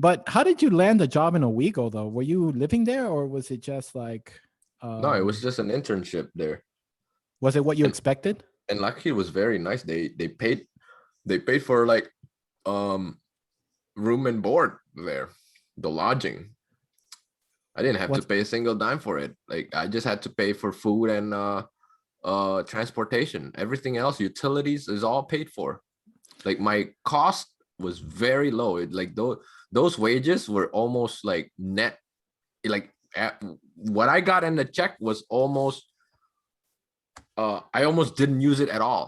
But how did you land a job in Owego though? Were you living there or was it just like No, it was just an internship there. was it what you And expected? Lockheed was very nice. They paid for like room and board there, the lodging. I didn't have to What pay a single dime for it. Like I just had to pay for food and transportation. Everything else, utilities, is all paid for. Like my cost was very low. Like those wages were almost like net. Like what I got in the check was almost. I almost didn't use it at all.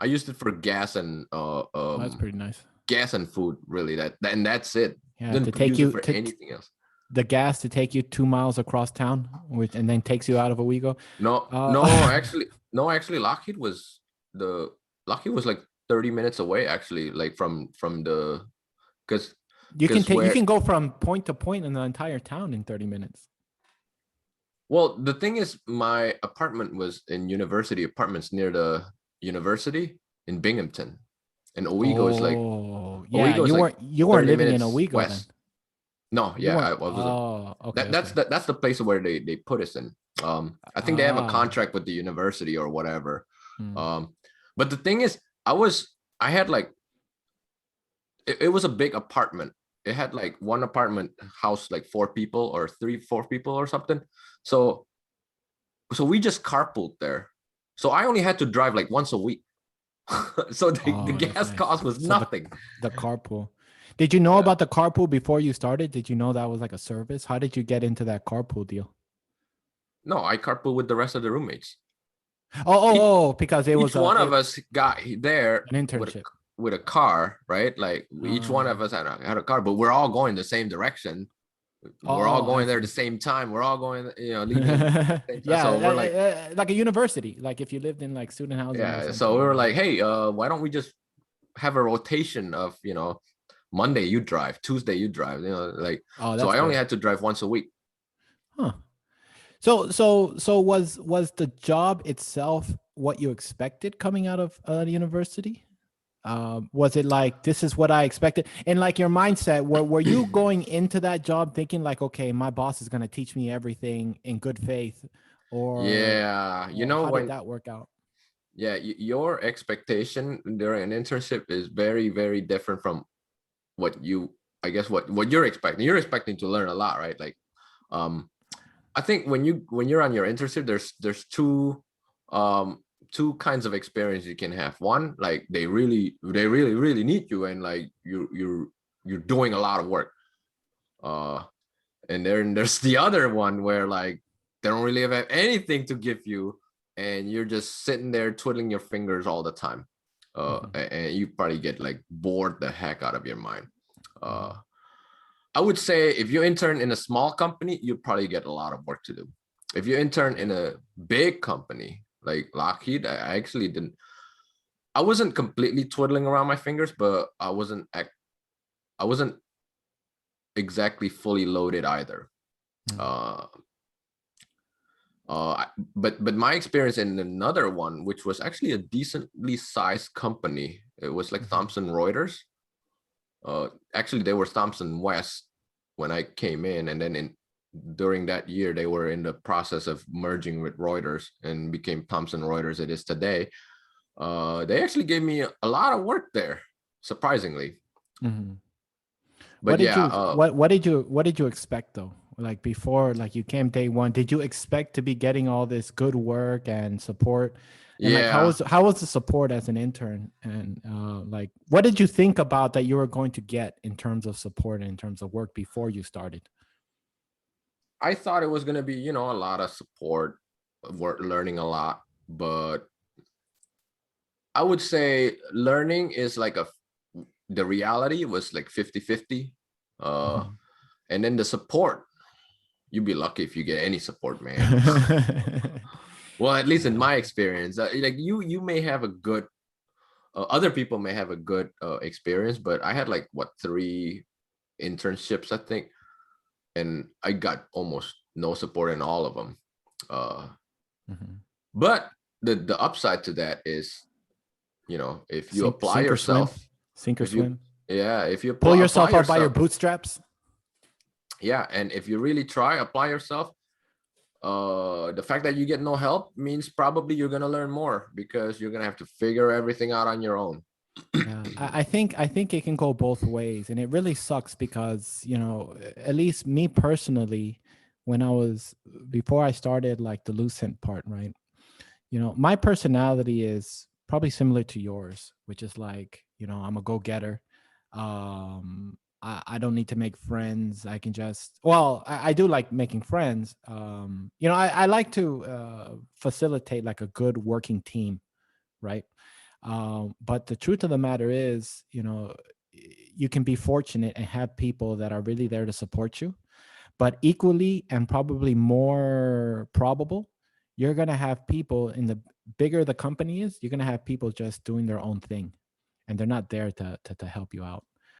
I used it for gas and that's pretty nice. gas and food. Really, and that's it. Yeah, to Didn't take use it you for to anything else. the gas to take you 2 miles across town, which and then takes you out of Owego. No, Uh, no, actually, Lockheed was like 30 minutes away. Actually, like from the because you where can go from point to point in the entire town in 30 minutes. well, the thing is, my apartment was in university apartments near the university in Binghamton, and Oh, yeah, Owego is like you weren't 30 living in minutes Owego then. west. No, You yeah, weren't. I wasn't. Oh, okay, That's okay. the place where they put us in. I think they have a Ah, contract with the university or whatever. hmm. But the thing is, I had like it was a big apartment. It had like one apartment house like four people or four people or something. So we just carpooled there. So I only had to drive like once a week. So the Oh, that's gas nice. cost was So nothing. the carpool. Did you know Yeah. about the carpool before you started? Did you know that was like a service? How did you get into that carpool deal? No, I carpool with the rest of the roommates. Each, Because it each was one of us got there an with internship. a car, right? Like each one of Uh, us had a car, but we're all going the same direction. We're all I going there the see. same time. We're all going, leaving same time. Yeah, So we're like, like a university. Like if you lived in like student housing or yeah. So something. we were like, hey, why don't we just have a rotation of, Monday you drive, Tuesday you drive, like, Oh, so that's I only good. had to drive once a week. Huh. So was the job itself what you expected coming out of the university? Was it like this is what I expected? And like your mindset, were you going into that job thinking like, okay, my boss is gonna teach me everything in good faith, or Yeah. how did When, that work out? yeah, your expectation during an internship is very, very different from what you, I guess, what you're expecting. You're expecting to learn a lot, right? Like, um, I think when you're on your internship, there's two kinds of experience you can have. One, like they really need you, and like you're doing a lot of work. Uh, and then there's the other one where like they don't really have anything to give you, and you're just sitting there twiddling your fingers all the time. Mhm, And you probably get like bored the heck out of your mind. Uh, mhm. I would say if you intern in a small company, you probably get a lot of work to do. If you intern in a big company like Lockheed, I actually didn't. I wasn't completely twiddling around my fingers, but I wasn't exactly fully loaded either. Mm. Uh, but my experience in another one, which was actually a decently sized company, it was like Mhm. Thomson Reuters. Actually, they were Thomson West when I came in, and then during that year they were in the process of merging with Reuters and became Thomson Reuters it is today. They actually gave me a lot of work there, surprisingly. Mhm. But yeah, What did you expect though? Like before, like you came day one, did you expect to be getting all this good work and support? And like yeah, how was the support as an intern? And like what did you think about that you were going to get in terms of support and in terms of work before you started? I thought it was gonna be, a lot of support, work, learning a lot, but I would say learning is like the reality was like 50-50. Uh, Mhm. and then the support, you'd be lucky if you get any support, man. Well, at least in Yeah. my experience, like you may have a good, other people may have a good experience, but I had like what, 3 internships, I think, and I got almost no support in all of them. Uh, Mhm. but the upside to that is, if you apply Sink or swim, yourself, sink or if you swim. Yeah, if you Pull apply yourself up by your yourself, bootstraps. yeah, and if you really try, apply yourself, the fact that you get no help means probably you're gonna learn more because you're gonna have to figure everything out on your own. Yeah, I think it can go both ways, and it really sucks because at least me personally, when I was before I started like the Lucent part, right? My personality is probably similar to yours, which is like I'm a go getter. I don't need to make friends. I can just well, I do like making friends. I like to facilitate like a good working team, right? But the truth of the matter is, you can be fortunate and have people that are really there to support you. But equally and probably more probable, you're going to have people in the bigger the company is, you're going to have people just doing their own thing and they're not there to help you out.